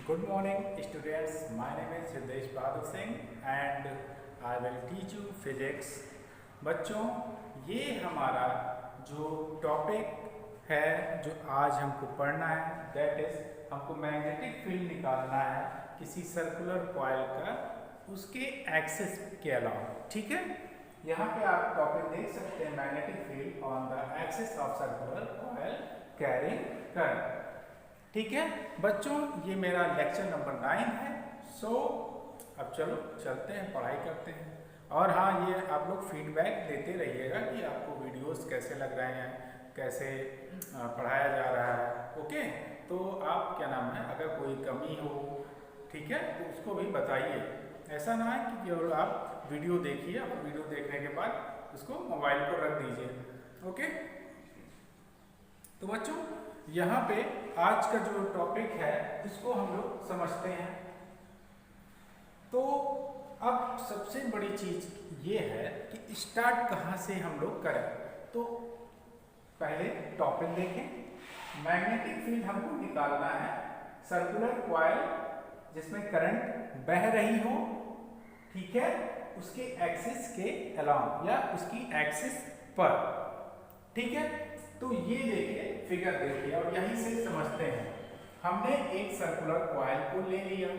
Good morning, students. My name is Hridesh Bahadur Singh and I will teach you physics. बच्चों, ये हमारा जो topic है जो आज हमको पढ़ना है, दैट इज हमको मैग्नेटिक फील्ड निकालना है किसी सर्कुलर कॉइल का उसके एक्सिस के अलावा। ठीक है, यहाँ पे आप टॉपिक देख सकते हैं, magnetic field on the axis of circular coil carrying current. ठीक है बच्चों, ये मेरा लेक्चर नंबर 9 है। अब चलो चलते हैं, पढ़ाई करते हैं। और हाँ, ये आप लोग फीडबैक देते रहिएगा कि आपको वीडियोस कैसे लग रहे हैं, कैसे पढ़ाया जा रहा है। ओके, तो आप क्या नाम है, अगर कोई कमी हो, ठीक है, तो उसको भी बताइए। ऐसा ना है कि केवल आप वीडियो देखिए और वीडियो देखने के बाद उसको मोबाइल को रख दीजिए। ओके, तो बच्चों यहाँ पे आज का जो टॉपिक है इसको हम लोग समझते हैं। तो अब सबसे बड़ी चीज ये है कि स्टार्ट कहाँ से हम लोग करें। तो पहले टॉपिक देखें, मैग्नेटिक फील्ड हमको निकालना है सर्कुलर कॉइल जिसमें करंट बह रही हो, ठीक है, उसके एक्सिस के अलाउंग या उसकी एक्सिस पर। ठीक है, तो ये देखिए, फिगर देखिए और यहीं से समझते हैं। हमने एक सर्कुलर कॉइल को ले लिया,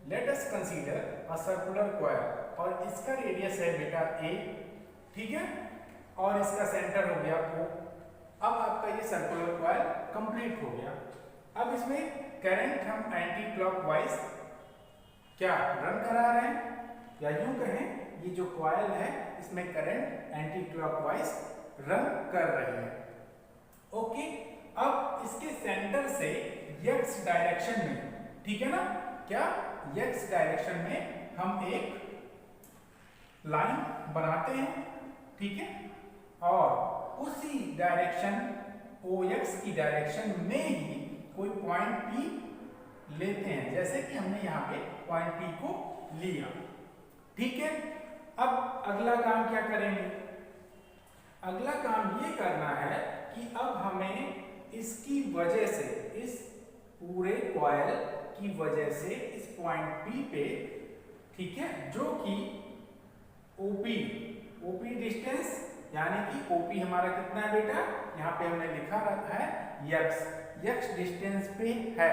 let us consider a circular coil, और इसका रेडियस है बेटा a, ठीक है, और इसका सेंटर हो गया O। अब आपका ये सर्कुलर कॉइल कंप्लीट हो गया। अब इसमें करंट हम एंटी क्लॉकवाइज क्या रन करा रहे हैं, या यूं कहें ये जो कॉइल है इसमें करंट एंटी क्लॉकवाइज रन कर रही है। ओके, अब इसके सेंटर से x डायरेक्शन में, ठीक है ना, क्या x डायरेक्शन में हम एक लाइन बनाते हैं, ठीक है, और उसी डायरेक्शन OX की डायरेक्शन में ही कोई पॉइंट P लेते हैं, जैसे कि हमने यहाँ पे पॉइंट P को लिया। ठीक है, अब अगला काम क्या करेंगे? अगला काम ये करना है कि अब हमें इसकी वजह से, इस पूरे कॉइल की वजह से इस पॉइंट P पे, ठीक है, जो कि OP डिस्टेंस, यानी कि OP हमारा कितना है बेटा, यहाँ पे हमने लिखा रखा है x डिस्टेंस पे है,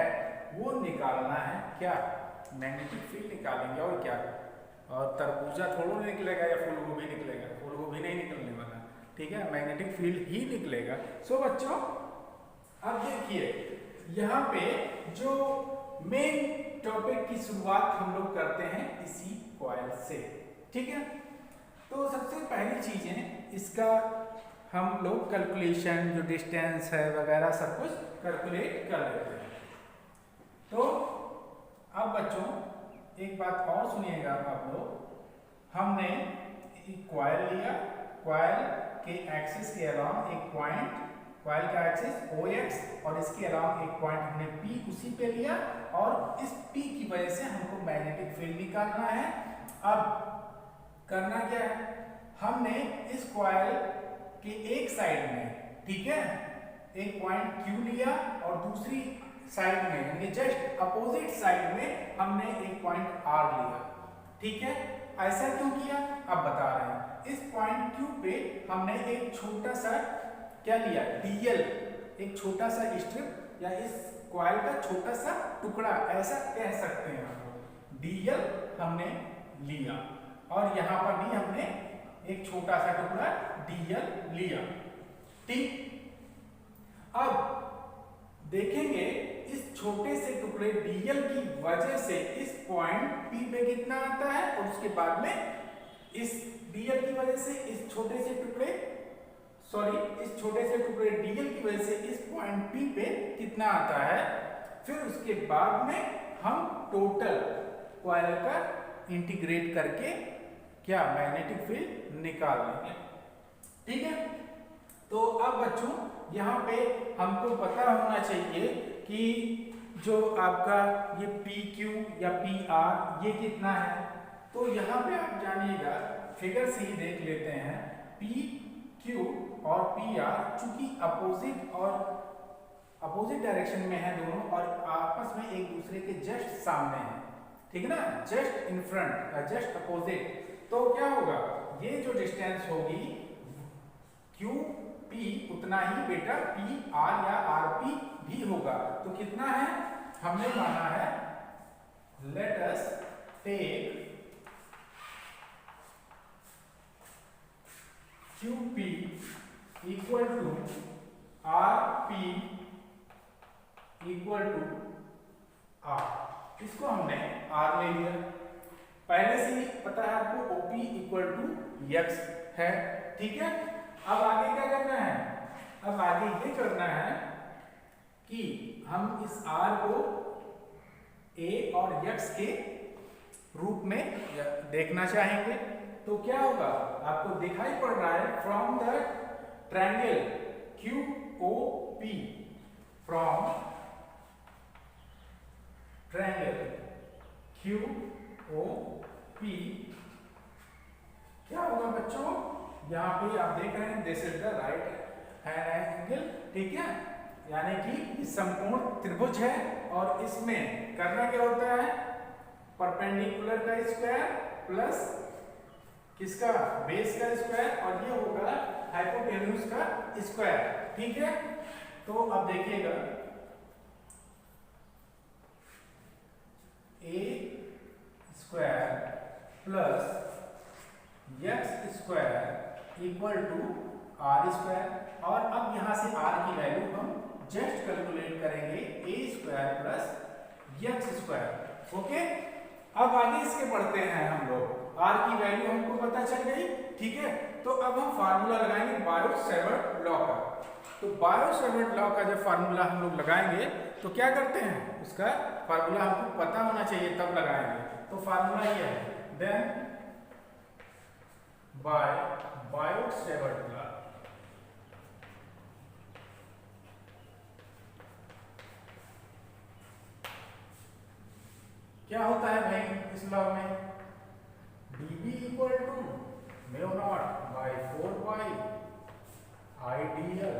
वो निकालना है। क्या मैग्नेटिक फील्ड निकालेंगे, और क्या, और तरबूजा थोड़ा निकलेगा या फूल गोभी निकलेगा? फूल गोभी नहीं निकलने वाला, ठीक है, मैग्नेटिक फील्ड ही निकलेगा। सो बच्चों, अब देखिए यहाँ पे जो मेन टॉपिक की शुरुआत हम लोग करते हैं इसी कॉइल से। ठीक है, तो सबसे पहली चीज है इसका हम लोग कैलकुलेशन, जो डिस्टेंस है वगैरह सब कुछ कैलकुलेट कर लेते हैं। तो अब बच्चों एक बात और सुनिएगा आप लोग, हमने कॉइल लिया, कॉइल के एक्सिस के अलावा एक पॉइंट, कॉइल का एक्सिस OX और इसके अलावा एक पॉइंट हमने P उसी पे लिया, और इस P की वजह से हमको मैग्नेटिक फील्ड निकालना है। अब करना क्या है, हमने इस कॉइल के एक साइड में, ठीक है, एक पॉइंट Q लिया और दूसरी साइड में, यानी जस्ट अपोजिट साइड में हमने एक पॉइंट R लिया। ठीक है, ऐसा क्यों किया अब बता रहे हैं। इस पॉइंट Q पे हमने एक छोटा सा क्या लिया, DL, एक छोटा सा स्ट्रिप या इस कॉइल का छोटा सा टुकड़ा, ऐसा कह सकते हैं आप, DL हमने लिया, और यहाँ पर भी हमने एक छोटा सा टुकड़ा DL लिया। ठीक, अब देखेंगे इस छोटे से टुकड़े DL की वजह से इस पॉइंट P पे कितना आता है, और उसके बाद में इस DL की वजह से इस छोटे से टुकड़े DL की वजह से इस पॉइंट P पे कितना आता है। फिर उसके बाद में हम टोटल कॉइल का इंटीग्रेट करके क्या मैग्नेटिक फील्ड निकाल लेंगे। ठीक है, तो अब बच्चों यहाँ पे हमको पता होना चाहिए कि जो आपका ये PQ या PR ये कितना है। तो यहाँ पे आप जानिएगा, फिगर से ही देख लेते हैं, PQ और PR चूंकि अपोजिट और अपोजिट डायरेक्शन में है दोनों और आपस में एक दूसरे के जस्ट सामने है, ठीक है ना, just in front, just opposite, तो क्या होगा, ये जो डिस्टेंस होगी क्यू पी उतना ही बेटा पी आर या आर पी भी होगा। तो कितना है, हमने माना है, let us take Q P equal to R P equal to R, इसको हमने आर ले लिया, पहले से ही पता है आपको OP इक्वल टू एक्स है, ठीक है। अब आगे क्या करना है, अब आगे ये करना है कि हम इस R को A और X के रूप में देखना चाहेंगे। तो क्या होगा, आपको दिखाई पड़ रहा है from the triangle QOP, from triangle QOP क्या होगा बच्चों, यहाँ पे आप देख रहे हैं this is the right hand angle, ठीक है, यानी कि समकोण त्रिभुज है और इसमें करना क्या होता है, परपेंडिकुलर का स्क्वायर प्लस किसका, बेस का स्क्वायर, और ये होगा हाइपोटेन्यूज का स्क्वायर, ठीक है। तो अब देखिएगा, a square plus x square equal to r square, और अब यहां से आर की वैल्यू हम जस्ट कैलकुलेट करेंगे, a square plus x square, okay. अब आगे इसके पढ़ते हैं हम लोग, आर की वैल्यू हमको पता चल गई, ठीक है। तो अब हम फार्मूला लगाएंगे बायो-सेवर्ट लॉ का। तो बायो-सेवर्ट लॉ का जब फार्मूला हम लोग लगाएंगे तो क्या करते हैं, उसका फार्मूला हमको पता होना चाहिए तब लगाएंगे। तो फार्मूला ये है, देन बाय बायो-सेवर्ट लॉ क्या होता है भाई इस लॉ में, dB equal to mu naught by 4 pi ideal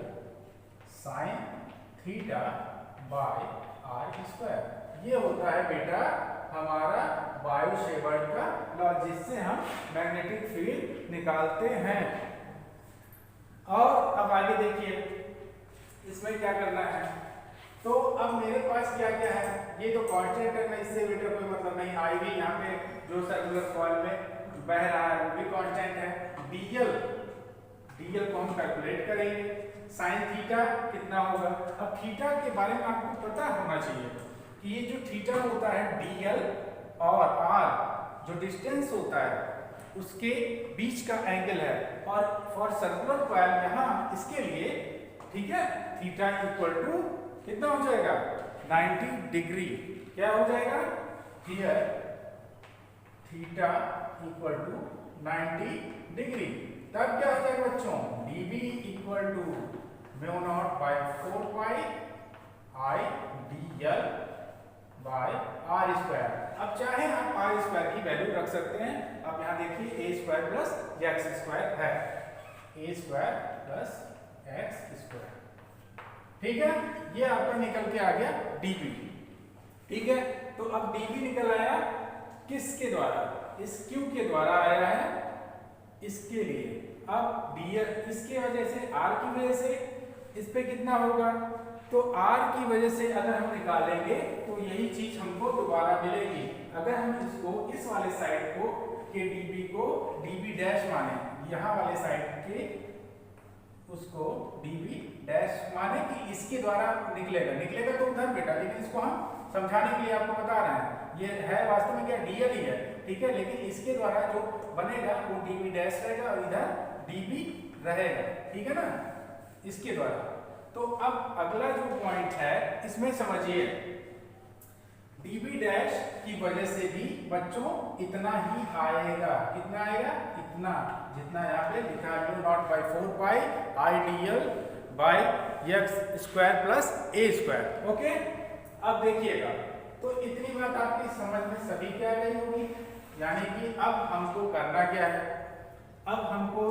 sine theta by R square, ये होता है बेटा हमारा बायो-सेवर्ट का लॉ, जिससे हम मैग्नेटिक फील्ड निकालते हैं। और अब आगे देखिए इसमें क्या करना है, तो अब मेरे पास क्या क्या है, ये तो कांस्टेंट है, इससे बेटा कोई मतलब नहीं, आई भी यहाँ पे जो सर्कुलर कॉइल में बह रहा है वो भी कांस्टेंट है। डीएल को हम कैलकुलेट करेंगे, साइन थीटा कितना होगा। अब थीटा के बारे में आपको पता होना चाहिए कि ये जो थीटा होता है डीएल और आर जो डिस्टेंस होता है उसके बीच का एंगल है, और फॉर सर्कुलर कॉइल यहाँ इसके लिए, ठीक है, थीटा इक्वल टू कितना हो जाएगा 90 डिग्री, क्या हो जाएगा here theta equal to 90 degree, तब क्या हो जाएगा बच्चों, dB equal to mu naught by 4 pi I dl by R square. अब चाहे आप आर स्क्वायर की वैल्यू रख सकते हैं, अब यहाँ देखिए ए स्क्वायर प्लस एक्स स्क्वायर है, ए स्क्वायर प्लस एक्स स्क्वायर, ठीक है, ये आपका निकल के आ गया dB, ठीक है। तो अब dB निकल आया किसके द्वारा, इस Q के द्वारा आया है इसके लिए। अब dl इसके वजह से r की वजह से इस पे कितना होगा, तो r की वजह से अगर हम निकालेंगे तो यही चीज हमको दोबारा मिलेगी। अगर हम इसको इस वाले साइड को के dB को dB डैश माने, यहाँ वाले साइड के उसको dB डैश माने कि इसके द्वारा निकलेगा तो उधर बेटा, लेकिन इसको हम समझाने के लिए आपको बता रहे हैं, ये है वास्तव में क्या dl ही है, ठीक है, लेकिन इसके द्वारा जो बनेगा वो dB डैश रहेगा और इधर dB रहेगा, ठीक है ना, इसके द्वारा। तो अब अगला जो पॉइंट है इसमें समझिए, dB डैश की वजह से भी बच्चों इतना ही आएगा, कितना आएगा, इतना, जितना यहाँ पे लिखा है mu naught by 4 pi I dl by x square plus A square, okay. अब देखिएगा, तो इतनी बात आपकी समझ में सभी क्या गई होगी, यानी कि अब हमको करना क्या है, अब हमको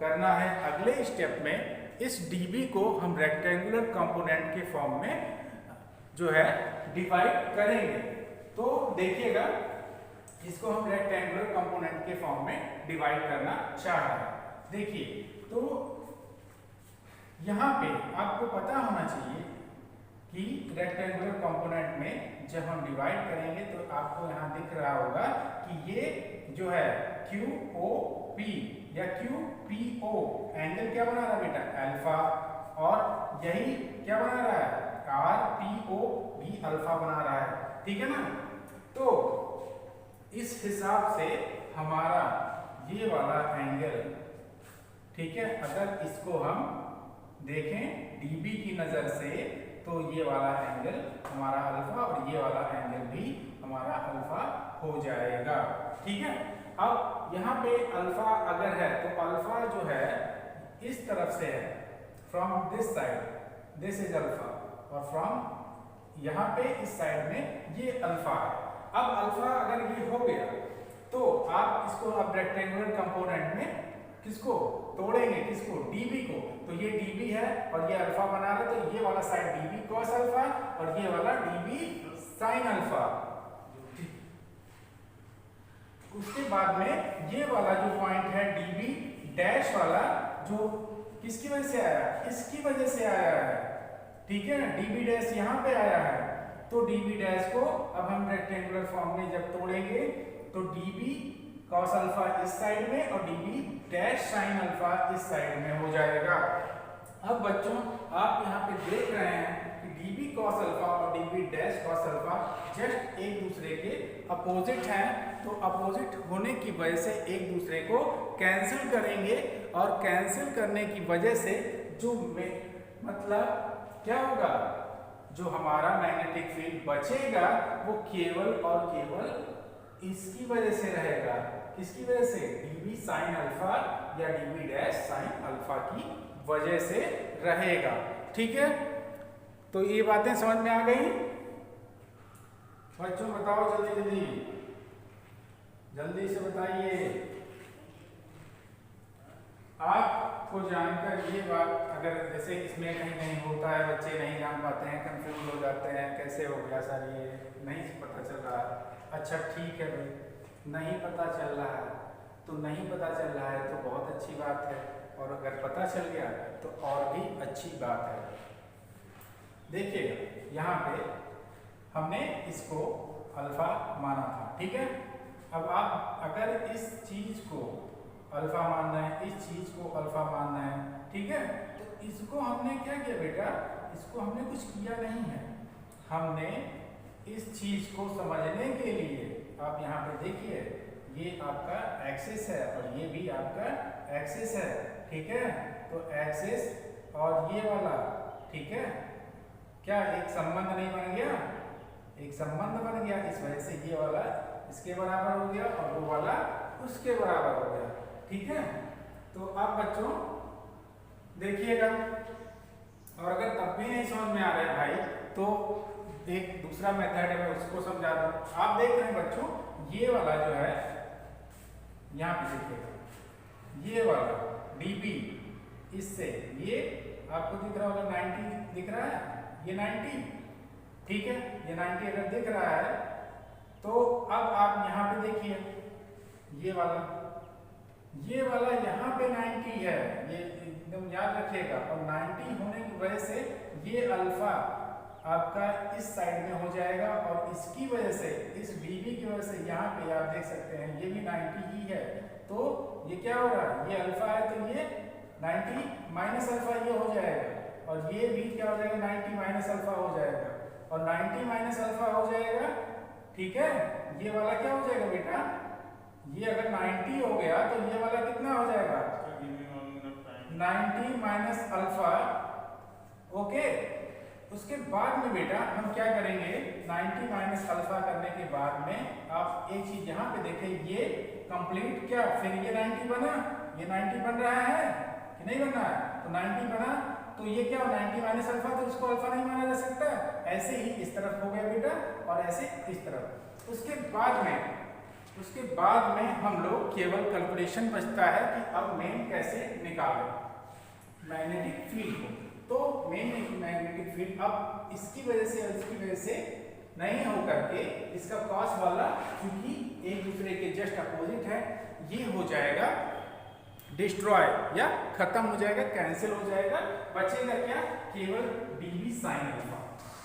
करना है अगले स्टेप में इस डीबी को हम रेक्टेंगुलर कंपोनेंट के फॉर्म में जो है डिवाइड करेंगे। तो देखिएगा, इसको हम रेक्टेंगुलर कंपोनेंट के फॉर्म में डिवाइड करना चाह रहे हैं। देखिए, तो यहाँ पे आपको पता होना चाहिए कि रेक्टेंगुलर कंपोनेंट में जब हम डिवाइड करेंगे तो आपको यहाँ दिख रहा होगा कि ये जो है QOP या QPO एंगल क्या बना रहा है बेटा, अल्फा, और यही क्या बना रहा है, RPO भी अल्फा बना रहा है, ठीक है ना। तो इस हिसाब से हमारा ये वाला एंगल, ठीक है, अगर इसको हम देखें डीबी की नजर से तो ये वाला एंगल हमारा अल्फा और ये वाला एंगल भी हमारा अल्फा हो जाएगा, ठीक है। अब यहाँ पे अल्फा अगर है तो अल्फा जो है इस तरफ से है, from this side this is alpha, और फ्रॉम यहाँ पे इस साइड में ये अल्फा है। अब अल्फा अगर ये हो गया तो आप इसको अब रेक्टेंगुलर कंपोनेंट में किसको तोड़ेंगे, किसको, डीबी को। तो ये डीबी है और ये अल्फा बना रहे, तो ये वाला साइड डीबी कॉस अल्फा और ये वाला डीबी साइन अल्फा। उसके बाद में ये वाला जो पॉइंट है डीबी डैश वाला, जो किसकी वजह से आया, इसकी वजह से आया है, ठीक है। डीबी डैश यहाँ पे आया है, तो डीबी डैश को अब हम रेक्टेंगुलर फॉर्म में जब तोड़ेंगे तो डीबी कॉस अल्फा इस साइड में और डीबी डैश साइन अल्फा इस साइड में हो जाएगा। अब बच्चों आप यहाँ पे देख रहे हैं कि डीबी कॉस अल्फा और dB dash cos alpha just एक दूसरे के अपोजिट हैं, तो अपोजिट होने की वजह से एक दूसरे को कैंसिल करेंगे, और कैंसिल करने की वजह से जो मतलब क्या होगा, जो हमारा मैग्नेटिक फील्ड बचेगा वो केवल और केवल इसकी वजह से रहेगा। किसकी वजह से, डीबी साइन अल्फा या डीबी डैश साइन अल्फा की वजह से रहेगा, ठीक है। तो ये बातें समझ में आ गई बच्चों, बताओ जल्दी जल्दी, जल्दी से बताइए। आपको जानकर ये बात, अगर जैसे इसमें कहीं नहीं होता है, बच्चे नहीं जान पाते हैं, कंफ्यूज हो जाते हैं, कैसे हो गया सर ये नहीं पता चल रहा है। अच्छा ठीक है भाई, नहीं पता चल रहा है तो नहीं पता चल रहा है तो बहुत अच्छी बात है, और अगर पता चल गया तो और भी अच्छी बात है। देखिए यहाँ पे हमने इसको अल्फा माना था, ठीक है। अब आप अगर इस चीज को अल्फा मानना है, इस चीज को अल्फा मानना है, ठीक है, तो इसको हमने क्या किया बेटा, इसको हमने कुछ किया नहीं है, हमने इस चीज को समझने के लिए, आप यहाँ पे देखिए ये आपका एक्सिस है और ये भी आपका एक्सिस है, ठीक है। तो एक्सिस और ये वाला, ठीक है, क्या एक संबंध नहीं बन गया, एक संबंध बन गया, इस वजह से ये वाला इसके बराबर हो गया और वो वाला उसके बराबर हो गया, ठीक है। तो अब बच्चों देखिएगा, और अगर तब भी नहीं समझ में आ रहा है भाई तो एक दूसरा मेथड है, मैं उसको समझा दूं। आप देख रहे हैं बच्चों, ये वाला जो है यहाँ पे देखिएगा, ये वाला डीबी, इससे ये आपको दिख रहा होगा 90 दिख रहा है, ये 90, ठीक है, ये 90 अगर दिख रहा है तो अब आप यहाँ पे देखिए ये वाला यहाँ पे 90 है, ये एकदम याद रखिएगा, और 90 होने की वजह से ये अल्फा आपका इस साइड में हो जाएगा, और इसकी वजह से, इस डीबी की वजह से यहाँ पे आप देख सकते हैं ये भी 90 ही है, तो ये क्या हो रहा है, ये अल्फा है तो ये 90 माइनस अल्फा ये हो जाएगा, और ये भी क्या हो जाएगा, 90 माइनस अल्फा हो जाएगा, और 90 माइनस अल्फा हो जाएगा, ठीक है। ये वाला क्या हो जाएगा बेटा, ये अगर 90 हो गया तो ये वाला कितना हो जाएगा, 90 माइनस अल्फा, ओके। उसके बाद में बेटा हम क्या करेंगे, 90 माइनस अल्फा करने के बाद में आप एक चीज यहाँ पे देखें, ये कंप्लीट क्या, फिर ये 90 बना, ये 90 बन रहा है कि नहीं बन रहा है, तो 90 बना, तो ये क्या 90 माइनस अल्फा, तो इसको अल्फा नहीं माना जा सकता, ऐसे ही इस तरफ हो गया बेटा, और ऐसे इस तरफ। उसके बाद में हम लोग केवल कैलकुलेशन बचता है कि अब मेन कैसे निकालें। मैग्नेटिक फील्ड को। तो मेन मैग्नेटिक फील्ड अब इसकी वजह से और इसकी वजह से नहीं हो करके इसका क्रॉस वाला, क्योंकि एक दूसरे के जस्ट अपोजिट है, ये हो जाएगा डिस्ट्रॉय या खत्म हो जाएगा, कैंसिल हो जाएगा। बचेगा क्या? केवल dv sin अल्फा।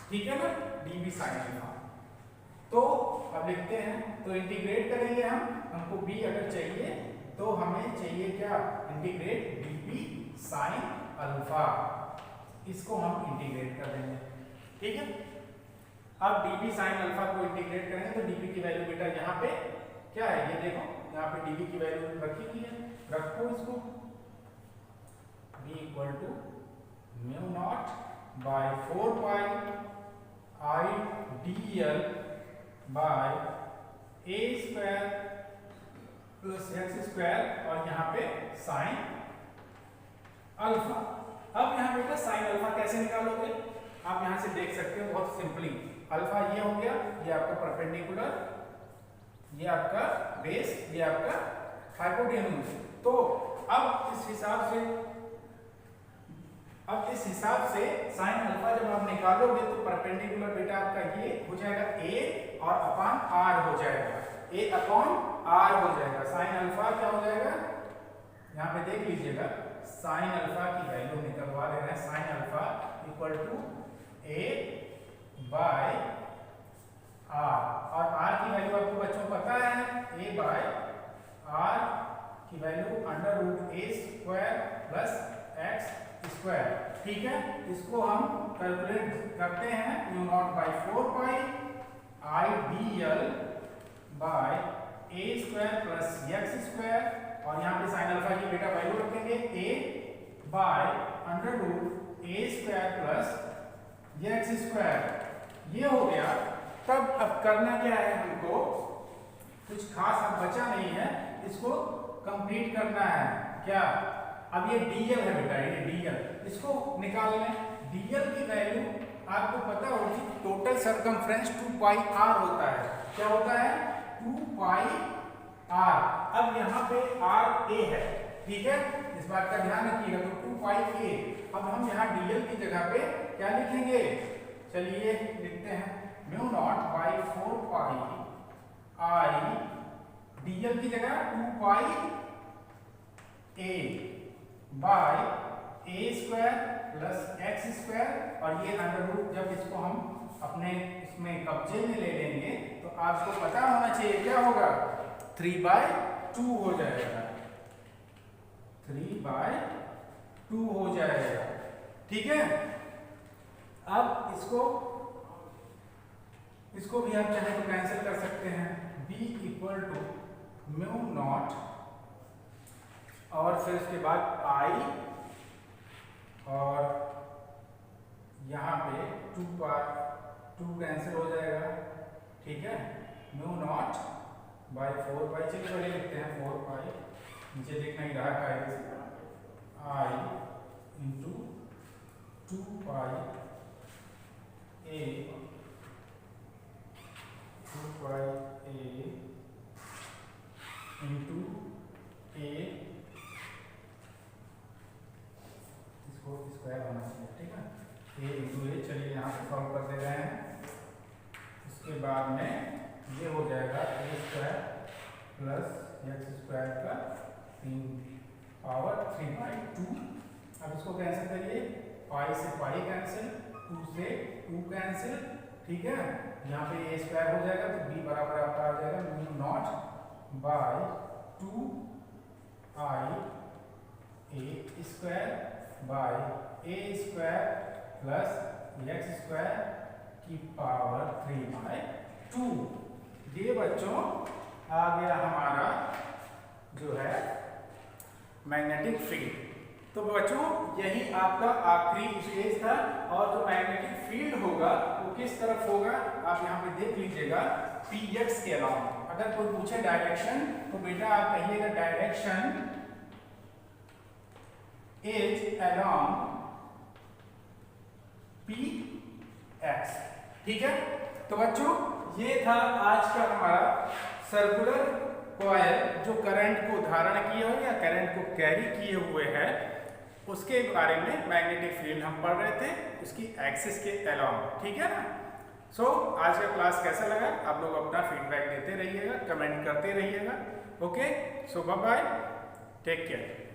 ठीक है ना, dv sin अल्फा। तो अब लिखते हैं, तो इंटीग्रेट करेंगे हमको b अगर चाहिए तो हमें चाहिए क्या? Integrate dv sin alpha. इसको हम इंटीग्रेट कर देंगे। ठीक है, अब dv sin अल्फा को इंटीग्रेट करेंगे तो dv की वैल्यू बेटा यहाँ पे क्या है, ये देखो यहाँ पे dv की वैल्यू रखी हुई है, रखो इसको। v equal to mu naught by 4 pi i dl by a square plus x square और यहाँ पे साइन अल्फा। अब यहाँ बेटा साइन अल्फा कैसे निकालोगे? आप यहाँ से देख सकते हो बहुत सिंपली। अल्फा ये हो गया, ये आपका परपेंडिकुलर, ये आपका बेस, ये आपका हाइपोटेन्यूज। तो अब इस हिसाब से साइन अल्फा जब आप निकालोगे तो परपेंडिकुलर बेटा आपका ये हो जाएगा a और अपॉन r हो जाएगा, a अपॉन r हो जाएगा। साइन अल्फा क्या हो जाएगा? यहाँ पे देख लीजिएगा, साइन अल्फा की वैल्यू निकलवा ले रहे हैं। Sine alpha equal to a by r, और r की वैल्यू आपको बच्चों पता है, a बाय r की value under root a square plus x square. ठीक है, इसको हम कैलकुलेट करते हैं, mu naught by 4 pi i dl by a square plus x square, और यहाँ पे साइन अल्फा की बेटा वैल्यू रखेंगे a by under root a square plus x square. ये हो गया। तब अब करना क्या है हमको? कुछ खास अब बचा नहीं है, इसको कंप्लीट करना है। क्या? अब ये dl है बेटा, ये dl, इसको निकाल लें। dl की वैल्यू आपको पता होगी, टोटल सरकमफ्रेंस 2 पाई r होता है। क्या होता है? 2 पाई r। अब यहाँ पे r a है, ठीक है, इस बात का ध्यान रखिएगा। तो 2 पाई a। अब हम यहाँ dl की जगह पे क्या लिखेंगे? चलिए लिखते हैं, mu naught by 4 pi i dl की जगह 2 pi a by a square plus x square, और ये अंडर रूट जब इसको हम अपने इसमें कब्जे में ले लेंगे तो आपको पता होना चाहिए क्या होगा? 3/2 हो जाएगा, 3/2 हो जाएगा। ठीक है, अब इसको भी आप चाहे तो कैंसिल कर सकते हैं। b equal to mu naught और फिर उसके बाद i, और यहाँ पे 2 कैंसिल हो जाएगा। ठीक है, म्यू नॉट बाय 4 पाई, चलिए पहले लिखते हैं 4 पाई, नीचे देखना ही रहा है, i into 2 pi a, 2 pi a into a, इसको स्क्वायर होना चाहिए। ठीक है, a इंटू a। चलिए यहाँ पे सॉल्व कर दे रहे हैं। उसके बाद में ये हो जाएगा a square plus x square का 3 पावर 3/2। अब इसको कैंसिल करिए, पाई से पाई कैंसिल, 2 से 2 कैंसिल। ठीक है, यहाँ पे a स्क्वायर हो जाएगा तो b बराबर आपका आ जाएगा mu naught by 2i a square by a square plus x square की पावर 3/2। ये बच्चों आ गया हमारा जो है मैग्नेटिक फील्ड। तो बच्चों यही आपका आखिरी स्टेज था, और जो मैग्नेटिक फील्ड होगा वो किस तरफ होगा आप यहाँ पे देख लीजिएगा, px के अलाउंग। अगर कोई पूछे डायरेक्शन तो बेटा आप कहिएगा डायरेक्शन इज अलोंग px। ठीक है, तो बच्चों ये था आज का हमारा सर्कुलर कॉइल जो करंट को धारण किए हुए या करंट को कैरी किए हुए है, उसके बारे में मैग्नेटिक फील्ड हम पढ़ रहे थे उसकी एक्सिस के अलोंग, ठीक है ना। सो आज का क्लास कैसा लगा आप लोग अपना फीडबैक देते रहिएगा, कमेंट करते रहिएगा। ओके, सो बाय बाय, टेक केयर।